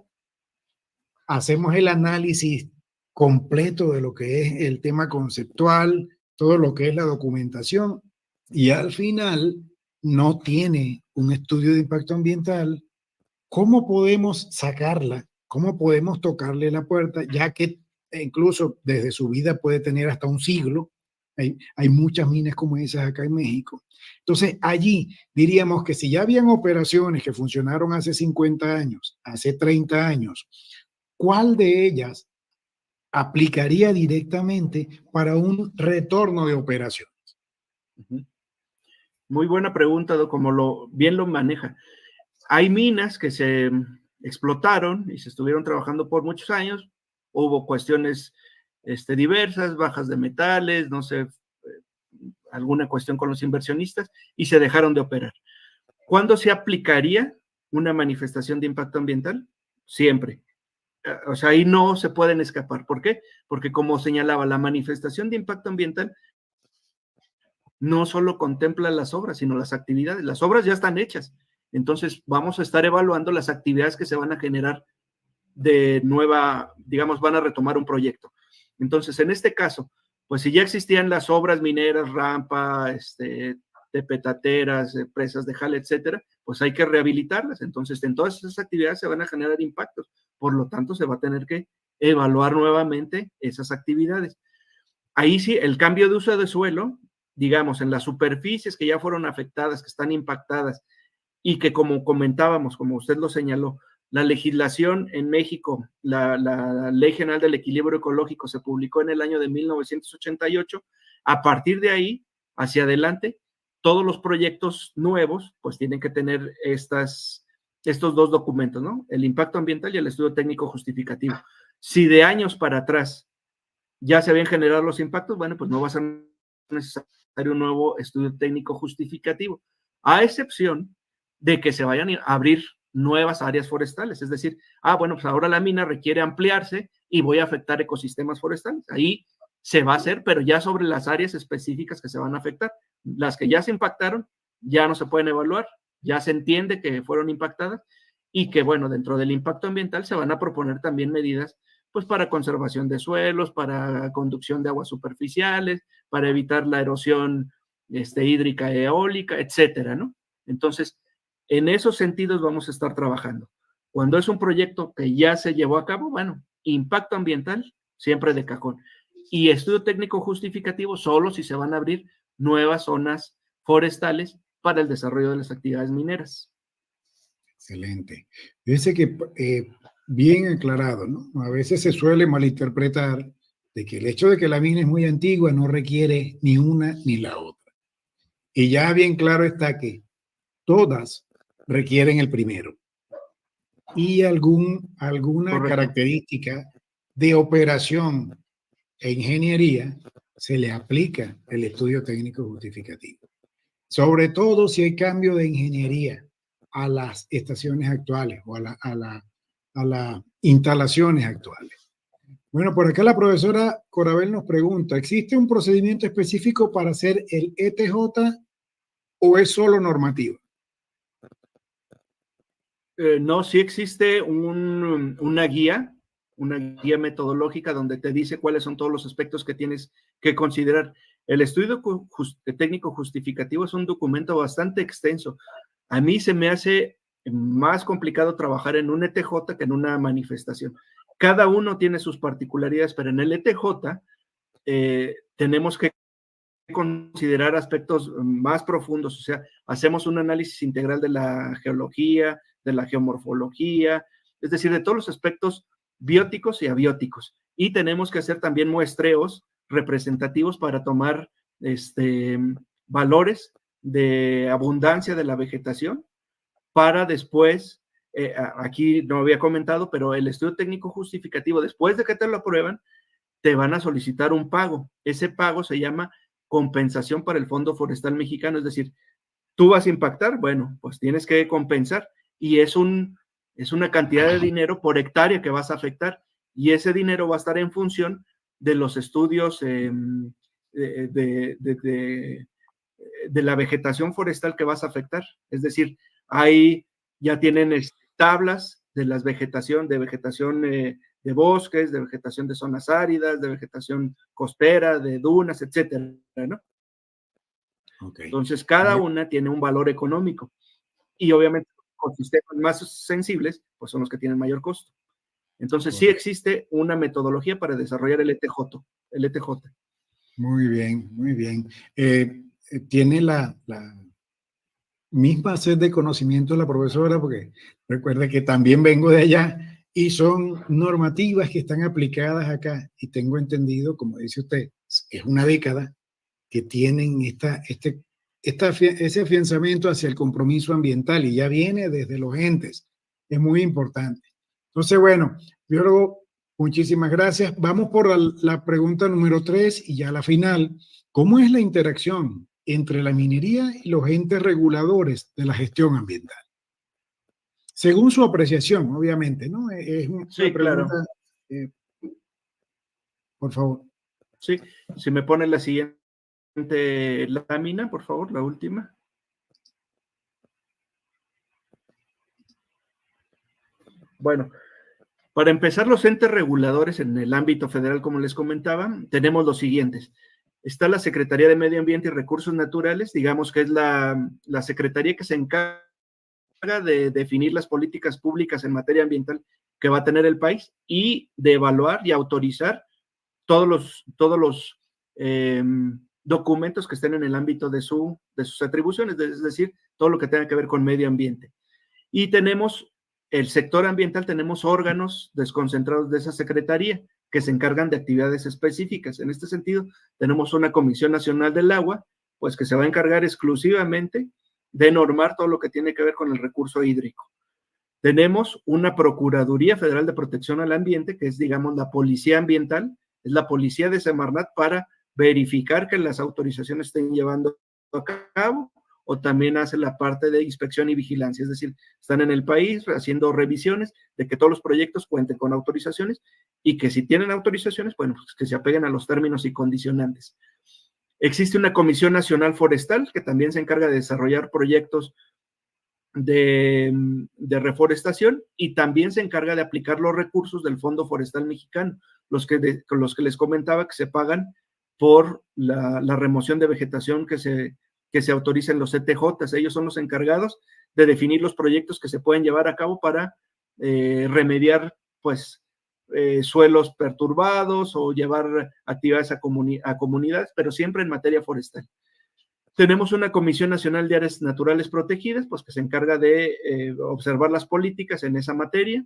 Hacemos el análisis completo de lo que es el tema conceptual, todo lo que es la documentación, y al final no tiene un estudio de impacto ambiental. ¿Cómo podemos sacarla? ¿Cómo podemos tocarle la puerta? Ya que incluso desde su vida puede tener hasta un siglo. Hay muchas minas como esas acá en México. Entonces, allí diríamos que si ya habían operaciones que funcionaron hace 50 años, hace 30 años, ¿cuál de ellas aplicaría directamente para un retorno de operaciones? Muy buena pregunta, como bien lo maneja. Hay minas que se explotaron y se estuvieron trabajando por muchos años. Hubo cuestiones diversas, bajas de metales, no sé, alguna cuestión con los inversionistas y se dejaron de operar. ¿Cuándo se aplicaría una manifestación de impacto ambiental? Siempre. O sea, ahí no se pueden escapar. ¿Por qué? Porque como señalaba, la manifestación de impacto ambiental no solo contempla las obras, sino las actividades. Las obras ya están hechas. Entonces, vamos a estar evaluando las actividades que se van a generar de nueva, digamos, van a retomar un proyecto. Entonces, en este caso, pues si ya existían las obras mineras, rampa, de petateras, presas de jale, etcétera, pues hay que rehabilitarlas. Entonces, en todas esas actividades se van a generar impactos. Por lo tanto, se va a tener que evaluar nuevamente esas actividades. Ahí sí, el cambio de uso de suelo, digamos, en las superficies que ya fueron afectadas, que están impactadas, y que como comentábamos, como usted lo señaló, la legislación en México, la Ley General del Equilibrio Ecológico se publicó en el año de 1988. A partir de ahí, hacia adelante, todos los proyectos nuevos, pues tienen que tener estas estos dos documentos, ¿no? El impacto ambiental y el estudio técnico justificativo. Si de años para atrás ya se habían generado los impactos, bueno, pues no va a ser necesario un nuevo estudio técnico justificativo, a excepción de que se vayan a abrir nuevas áreas forestales, es decir, bueno, pues ahora la mina requiere ampliarse y voy a afectar ecosistemas forestales. Ahí se va a hacer, pero ya sobre las áreas específicas que se van a afectar. Las que ya se impactaron ya no se pueden evaluar, ya se entiende que fueron impactadas y que, bueno, dentro del impacto ambiental se van a proponer también medidas pues para conservación de suelos, para conducción de aguas superficiales, para evitar la erosión hídrica eólica, etcétera, ¿no? Entonces, en esos sentidos vamos a estar trabajando. Cuando es un proyecto que ya se llevó a cabo, bueno, impacto ambiental siempre de cajón. Y estudio técnico justificativo solo si se van a abrir nuevas zonas forestales para el desarrollo de las actividades mineras. Excelente. Dice que bien aclarado, ¿no? A veces se suele malinterpretar de que el hecho de que la mina es muy antigua no requiere ni una ni la otra. Y ya bien claro está que todas requieren el primero. Y alguna Correcto. característica de operación e ingeniería se le aplica el estudio técnico justificativo. Sobre todo si hay cambio de ingeniería a las estaciones actuales o a las instalaciones actuales. Bueno, por acá la profesora Corabel nos pregunta, ¿existe un procedimiento específico para hacer el ETJ o es solo normativa? No, sí existe una guía metodológica donde te dice cuáles son todos los aspectos que tienes que considerar. El estudio técnico justificativo es un documento bastante extenso. A mí se me hace más complicado trabajar en un ETJ que en una manifestación. Cada uno tiene sus particularidades, pero en el ETJ tenemos que considerar aspectos más profundos, o sea, hacemos un análisis integral de la geología, de la geomorfología, es decir, de todos los aspectos bióticos y abióticos. Y tenemos que hacer también muestreos representativos para tomar valores de abundancia de la vegetación para después, aquí no había comentado, pero el estudio técnico justificativo, después de que te lo aprueban, te van a solicitar un pago. Ese pago se llama compensación para el Fondo Forestal Mexicano, es decir, tú vas a impactar, bueno, pues tienes que compensar y es una cantidad de dinero por hectárea que vas a afectar y ese dinero va a estar en función de los estudios de la vegetación forestal que vas a afectar. Es decir, ahí ya tienen tablas de las vegetación de bosques, de vegetación de zonas áridas, de vegetación costera, de dunas, etcétera, ¿no? Okay. Entonces, cada una tiene un valor económico y obviamente con sistemas más sensibles, pues son los que tienen mayor costo. Entonces, sí existe una metodología para desarrollar el ETJ. Muy bien, muy bien. Tiene la misma sed de conocimiento la profesora, porque recuerda que también vengo de allá y son normativas que están aplicadas acá y tengo entendido, como dice usted, es una década que tienen ese afianzamiento hacia el compromiso ambiental y ya viene desde los entes. Es muy importante. Entonces, bueno, biólogo, muchísimas gracias. Vamos por la pregunta número 3 y ya la final. ¿Cómo es la interacción entre la minería y los entes reguladores de la gestión ambiental? Según su apreciación, obviamente, ¿no? Es una pregunta, claro. Por favor. Sí, si me pone la siguiente lámina, por favor, la última. Bueno, para empezar, los entes reguladores en el ámbito federal, como les comentaba, tenemos los siguientes. Está la Secretaría de Medio Ambiente y Recursos Naturales, digamos que es la secretaría que se encarga de definir las políticas públicas en materia ambiental que va a tener el país y de evaluar y autorizar todos los documentos que estén en el ámbito de sus atribuciones, es decir, todo lo que tenga que ver con medio ambiente. Y tenemos el sector ambiental, tenemos órganos desconcentrados de esa secretaría que se encargan de actividades específicas. En este sentido, tenemos una Comisión Nacional del Agua, pues que se va a encargar exclusivamente de normar todo lo que tiene que ver con el recurso hídrico. Tenemos una Procuraduría Federal de Protección al Ambiente, que es, digamos, la policía ambiental, es la policía de Semarnat para verificar que las autorizaciones estén llevando a cabo, o también hace la parte de inspección y vigilancia, es decir, están en el país haciendo revisiones de que todos los proyectos cuenten con autorizaciones y que si tienen autorizaciones, bueno, pues que se apeguen a los términos y condicionantes. Existe una Comisión Nacional Forestal que también se encarga de desarrollar proyectos de reforestación y también se encarga de aplicar los recursos del Fondo Forestal Mexicano, los que les comentaba que se pagan por la remoción de vegetación que se autoriza en los CTJs. Ellos son los encargados de definir los proyectos que se pueden llevar a cabo para remediar, pues, suelos perturbados o llevar actividades a comunidades, pero siempre en materia forestal. Tenemos una Comisión Nacional de Áreas Naturales Protegidas, pues que se encarga de observar las políticas en esa materia.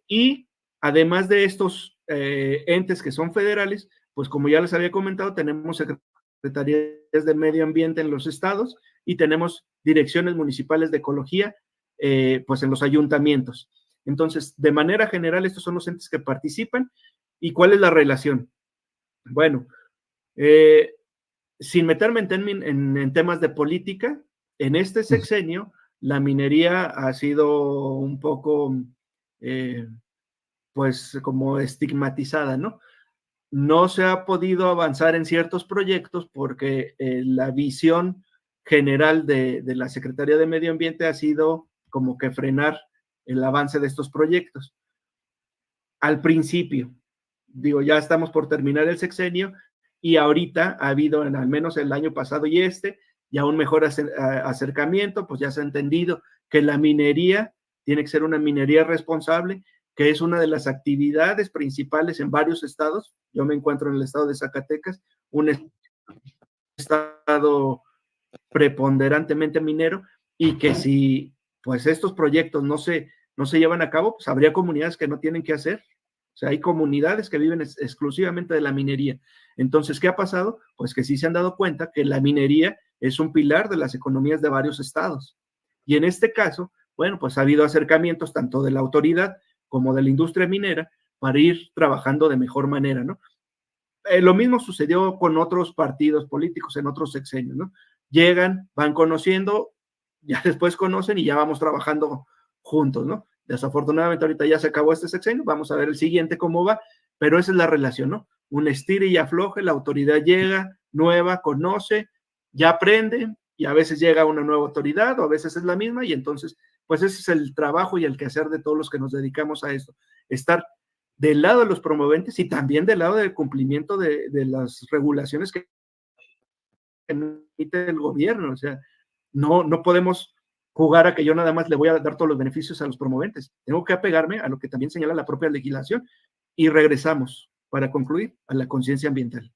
Y además de estos entes que son federales, pues como ya les había comentado, tenemos secretarías de medio ambiente en los estados y tenemos direcciones municipales de ecología, pues en los ayuntamientos. Entonces, de manera general, estos son los entes que participan. ¿Y cuál es la relación? Bueno, sin meterme en temas de política, en este sexenio la minería ha sido un poco, pues, como estigmatizada, ¿no? No se ha podido avanzar en ciertos proyectos porque la visión general de la Secretaría de Medio Ambiente ha sido como que frenar el avance de estos proyectos. Al principio, digo, ya estamos por terminar el sexenio y ahorita ha habido, al menos el año pasado y ya un mejor acercamiento, pues ya se ha entendido que la minería tiene que ser una minería responsable, que es una de las actividades principales en varios estados. Yo me encuentro en el estado de Zacatecas, un estado preponderantemente minero, y que si pues estos proyectos no se llevan a cabo, pues habría comunidades que no tienen qué hacer. O sea, hay comunidades que viven exclusivamente de la minería. Entonces, ¿qué ha pasado? Pues que sí se han dado cuenta que la minería es un pilar de las economías de varios estados. Y en este caso, bueno, pues ha habido acercamientos tanto de la autoridad como de la industria minera para ir trabajando de mejor manera, ¿no? Lo mismo sucedió con otros partidos políticos en otros sexenios, ¿no? Llegan, van conociendo, ya después conocen y ya vamos trabajando juntos, ¿no? Desafortunadamente ahorita ya se acabó este sexenio, vamos a ver el siguiente cómo va, pero esa es la relación, ¿no? Un estire y afloje, la autoridad llega, nueva, conoce, ya aprende, y a veces llega una nueva autoridad, o a veces es la misma, y entonces, pues ese es el trabajo y el quehacer de todos los que nos dedicamos a esto, estar del lado de los promoventes y también del lado del cumplimiento de las regulaciones que emite el gobierno. O sea, no podemos jugar a que yo nada más le voy a dar todos los beneficios a los promoventes. Tengo que apegarme a lo que también señala la propia legislación. Y regresamos, para concluir, a la conciencia ambiental.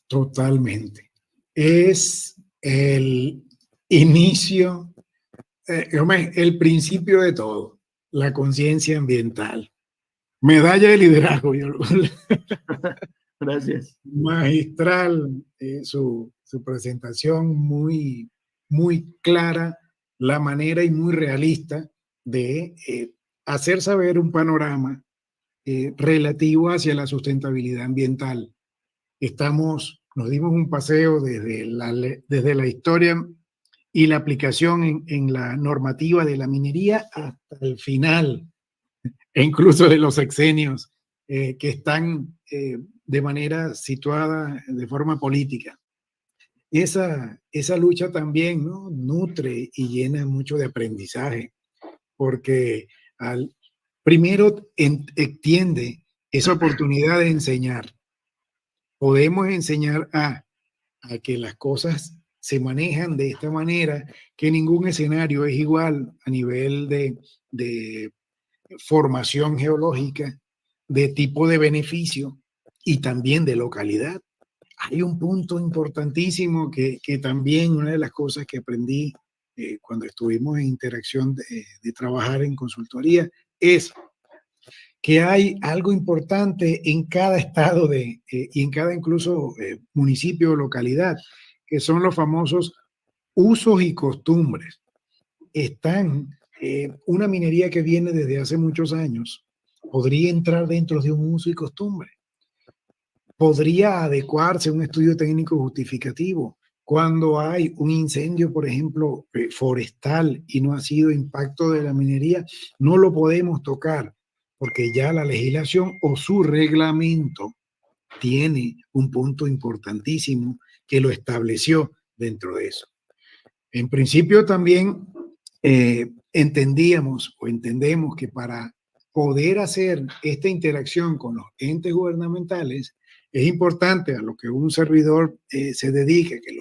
Totalmente. Es el inicio, el principio de todo, la conciencia ambiental. Medalla de liderazgo. Gracias. Magistral su presentación, muy, muy clara, la manera y muy realista de hacer saber un panorama relativo hacia la sustentabilidad ambiental. Nos dimos un paseo desde la historia y la aplicación en la normativa de la minería hasta el final, e incluso de los sexenios que están de manera situada de forma política. Esa lucha también, ¿no?, nutre y llena mucho de aprendizaje, porque primero extiende esa oportunidad de enseñar. Podemos enseñar a que las cosas se manejan de esta manera, que ningún escenario es igual a nivel de formación geológica, de tipo de beneficio y también de localidad. Hay un punto importantísimo que también una de las cosas que aprendí cuando estuvimos en interacción de trabajar en consultoría es que hay algo importante en cada estado y en cada incluso municipio o localidad, que son los famosos usos y costumbres. están, una minería que viene desde hace muchos años, podría entrar dentro de un uso y costumbre. Podría adecuarse a un estudio técnico justificativo. Cuando hay un incendio, por ejemplo, forestal y no ha sido impacto de la minería, no lo podemos tocar porque ya la legislación o su reglamento tiene un punto importantísimo que lo estableció dentro de eso. En principio también entendíamos o entendemos que para poder hacer esta interacción con los entes gubernamentales es importante a lo que un servidor se dedique, que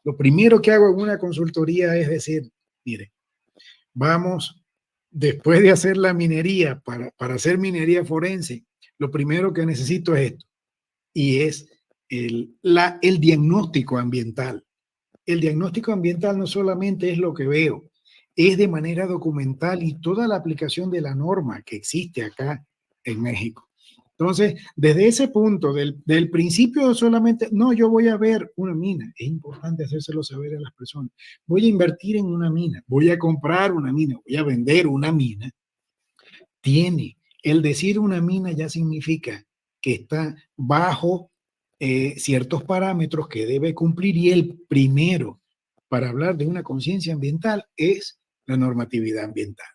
lo primero que hago en una consultoría es decir, mire, vamos, después de hacer la minería, para hacer minería forense, lo primero que necesito es esto, y es el diagnóstico ambiental. El diagnóstico ambiental no solamente es lo que veo, es de manera documental y toda la aplicación de la norma que existe acá en México. Entonces, desde ese punto, del principio solamente, no, yo voy a ver una mina, es importante hacérselo saber a las personas, voy a invertir en una mina, voy a comprar una mina, voy a vender una mina, el decir una mina ya significa que está bajo ciertos parámetros que debe cumplir y el primero para hablar de una conciencia ambiental es la normatividad ambiental.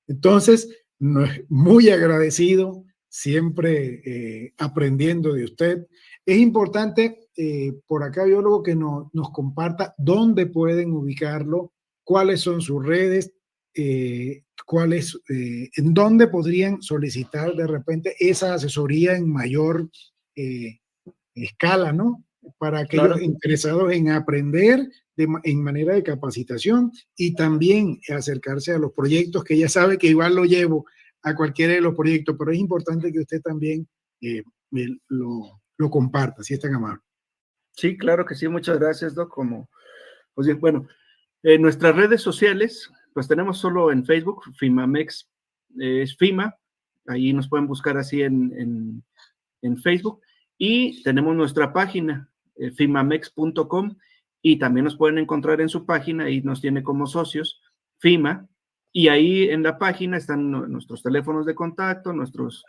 Entonces, muy agradecido, siempre aprendiendo de usted. Es importante por acá, biólogo, que nos comparta dónde pueden ubicarlo, cuáles son sus redes, en dónde podrían solicitar de repente esa asesoría en mayor escala, ¿no? Para aquellos claro, interesados en aprender en manera de capacitación y también acercarse a los proyectos, que ya sabe que igual lo llevo a cualquiera de los proyectos, pero es importante que usted también lo comparta, si es tan amable. Sí, claro que sí, muchas gracias, Doc. Pues bueno, nuestras redes sociales, pues tenemos solo en Facebook, FIMAMEX, es FIMA, ahí nos pueden buscar así en Facebook, y tenemos nuestra página, fimamex.com, y también nos pueden encontrar en su página, y nos tiene como socios, FIMA, y ahí en la página están nuestros teléfonos de contacto, nuestros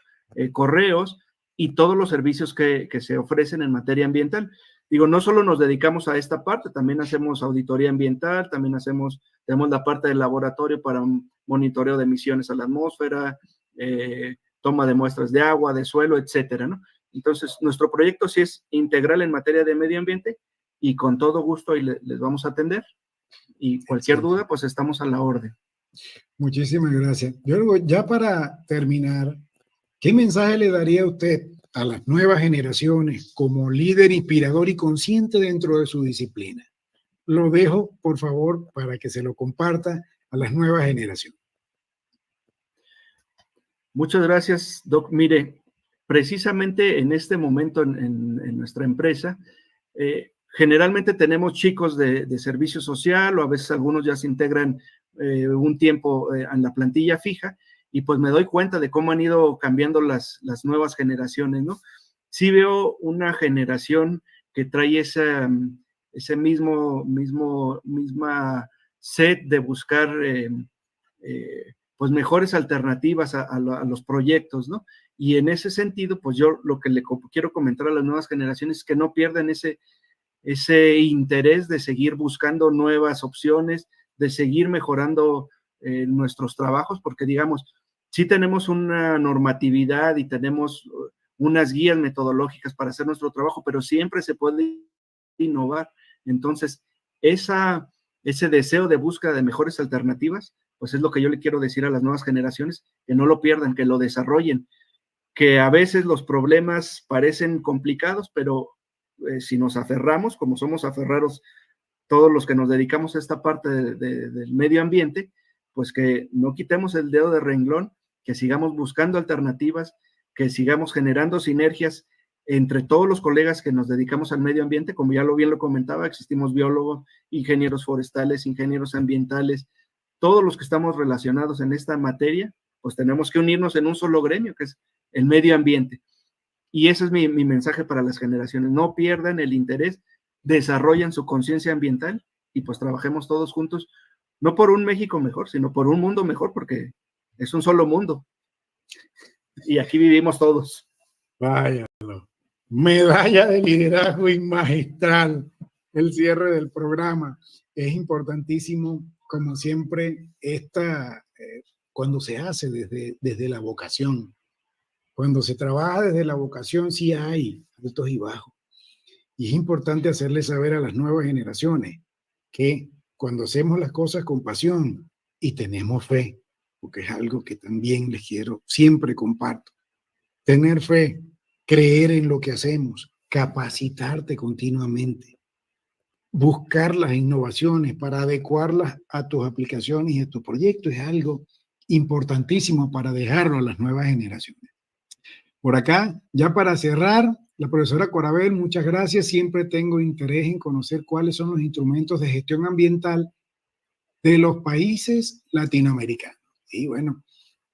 correos, y todos los servicios que se ofrecen en materia ambiental. Digo, no solo nos dedicamos a esta parte, también hacemos auditoría ambiental, también tenemos la parte del laboratorio para un monitoreo de emisiones a la atmósfera, toma de muestras de agua, de suelo, etcétera, ¿no? Entonces, nuestro proyecto sí es integral en materia de medio ambiente y con todo gusto ahí les vamos a atender. Y cualquier duda, pues estamos a la orden. Muchísimas gracias. Yo, ya para terminar, ¿qué mensaje le daría a usted a las nuevas generaciones como líder inspirador y consciente dentro de su disciplina? Lo dejo, por favor, para que se lo comparta a las nuevas generaciones. Muchas gracias, Doc. Mire, precisamente en este momento en nuestra empresa, generalmente tenemos chicos de servicio social o a veces algunos ya se integran un tiempo en la plantilla fija y pues me doy cuenta de cómo han ido cambiando las nuevas generaciones, ¿no? Sí veo una generación que trae esa misma sed de buscar pues mejores alternativas a los proyectos, ¿no? Y en ese sentido, pues yo lo que le quiero comentar a las nuevas generaciones es que no pierdan ese interés de seguir buscando nuevas opciones, de seguir mejorando nuestros trabajos, porque digamos, sí tenemos una normatividad y tenemos unas guías metodológicas para hacer nuestro trabajo, pero siempre se puede innovar. Entonces, ese deseo de búsqueda de mejores alternativas, pues es lo que yo le quiero decir a las nuevas generaciones, que no lo pierdan, que lo desarrollen, que a veces los problemas parecen complicados, pero si nos aferramos, como somos aferrados todos los que nos dedicamos a esta parte del medio ambiente, pues que no quitemos el dedo de renglón, que sigamos buscando alternativas, que sigamos generando sinergias entre todos los colegas que nos dedicamos al medio ambiente, como ya bien lo comentaba, existimos biólogos, ingenieros forestales, ingenieros ambientales, todos los que estamos relacionados en esta materia, pues tenemos que unirnos en un solo gremio, que es el medio ambiente. Y ese es mi mensaje para las generaciones. No pierdan el interés, desarrollen su conciencia ambiental y pues trabajemos todos juntos no por un México mejor, sino por un mundo mejor, porque es un solo mundo. Y aquí vivimos todos. Váyalo. Medalla de liderazgo y magistral. El cierre del programa. Es importantísimo, como siempre, cuando se hace desde la vocación. Cuando se trabaja desde la vocación, sí hay altos y bajos. Y es importante hacerle saber a las nuevas generaciones que cuando hacemos las cosas con pasión y tenemos fe, porque es algo que también les quiero, siempre comparto, tener fe, creer en lo que hacemos, capacitarte continuamente, buscar las innovaciones para adecuarlas a tus aplicaciones y a tu proyecto es algo importantísimo para dejarlo a las nuevas generaciones. Por acá, ya para cerrar, la profesora Corabel, muchas gracias. Siempre tengo interés en conocer cuáles son los instrumentos de gestión ambiental de los países latinoamericanos. Y bueno,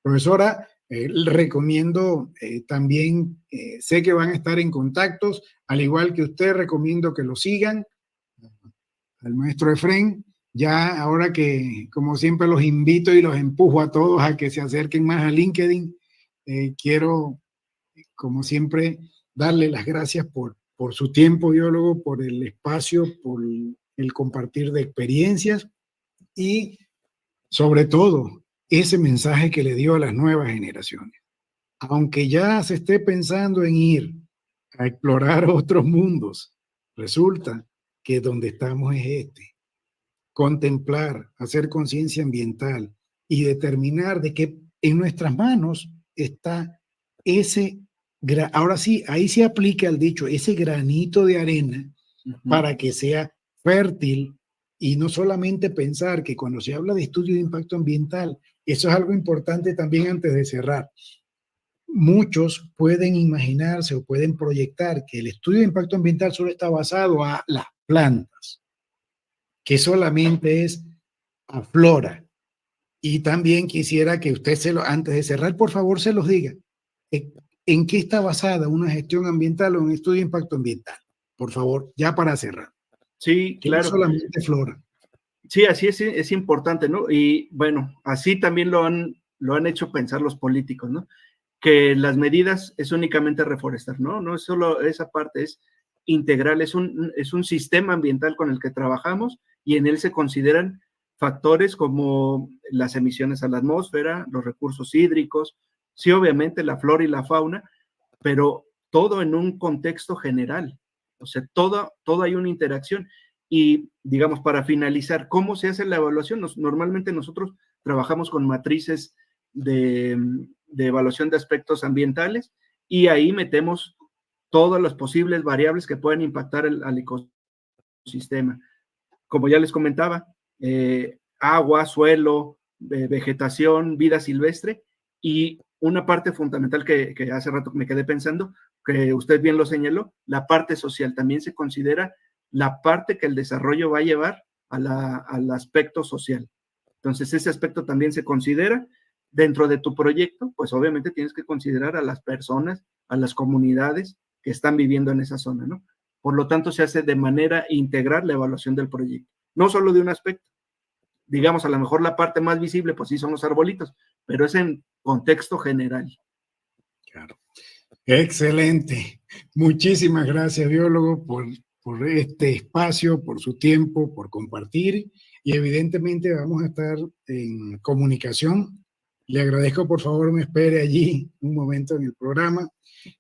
profesora, recomiendo también, sé que van a estar en contactos, al igual que usted, recomiendo que lo sigan al maestro Efrén. Ya ahora que, como siempre, los invito y los empujo a todos a que se acerquen más a LinkedIn, quiero, como siempre, darle las gracias por su tiempo, biólogo, por el espacio, por el compartir de experiencias y, sobre todo, ese mensaje que le dio a las nuevas generaciones. Aunque ya se esté pensando en ir a explorar otros mundos, resulta que donde estamos es este. Contemplar, hacer conciencia ambiental y determinar de que en nuestras manos está ese, ahora sí, ahí se aplica el dicho, ese granito de arena para que sea fértil y no solamente pensar que cuando se habla de estudio de impacto ambiental, eso es algo importante también antes de cerrar. Muchos pueden imaginarse o pueden proyectar que el estudio de impacto ambiental solo está basado a las plantas, que solamente es a flora. Y también quisiera que usted, antes de cerrar, por favor, se los diga. ¿En qué está basada una gestión ambiental o un estudio de impacto ambiental? Por favor, ya para cerrar. Sí, que claro. No solamente flora. Sí, así es importante, ¿no? Y bueno, así también lo han hecho pensar los políticos, ¿no? Que las medidas es únicamente reforestar, ¿no? No es solo esa parte, es integral, es un sistema ambiental con el que trabajamos y en él se consideran factores como las emisiones a la atmósfera, los recursos hídricos, sí, obviamente la flora y la fauna, pero todo en un contexto general. O sea, todo hay una interacción. Y, digamos, para finalizar, ¿cómo se hace la evaluación? Normalmente nosotros trabajamos con matrices de evaluación de aspectos ambientales y ahí metemos todas las posibles variables que pueden impactar al ecosistema. Como ya les comentaba, agua, suelo, vegetación, vida silvestre y una parte fundamental que hace rato me quedé pensando, que usted bien lo señaló, la parte social también se considera la parte que el desarrollo va a llevar al aspecto social. Entonces, ese aspecto también se considera dentro de tu proyecto, pues obviamente tienes que considerar a las personas, a las comunidades que están viviendo en esa zona, ¿no? Por lo tanto, se hace de manera integral la evaluación del proyecto, no solo de un aspecto. Digamos, a lo mejor la parte más visible, pues sí son los arbolitos, pero es en contexto general. Claro. Excelente. Muchísimas gracias, biólogo, por este espacio, por su tiempo, por compartir y evidentemente vamos a estar en comunicación. Le agradezco, por favor, me espere allí un momento en el programa.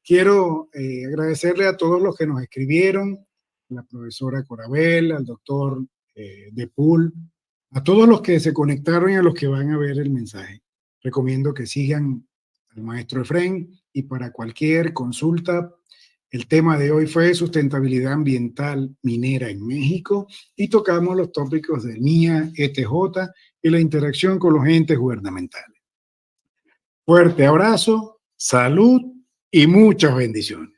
Quiero agradecerle a todos los que nos escribieron, a la profesora Corabel, al doctor Depul, a todos los que se conectaron y a los que van a ver el mensaje. Recomiendo que sigan al maestro Efrén y para cualquier consulta, el tema de hoy fue sustentabilidad ambiental minera en México y tocamos los tópicos de MIA, ETJ y la interacción con los entes gubernamentales. Fuerte abrazo, salud y muchas bendiciones.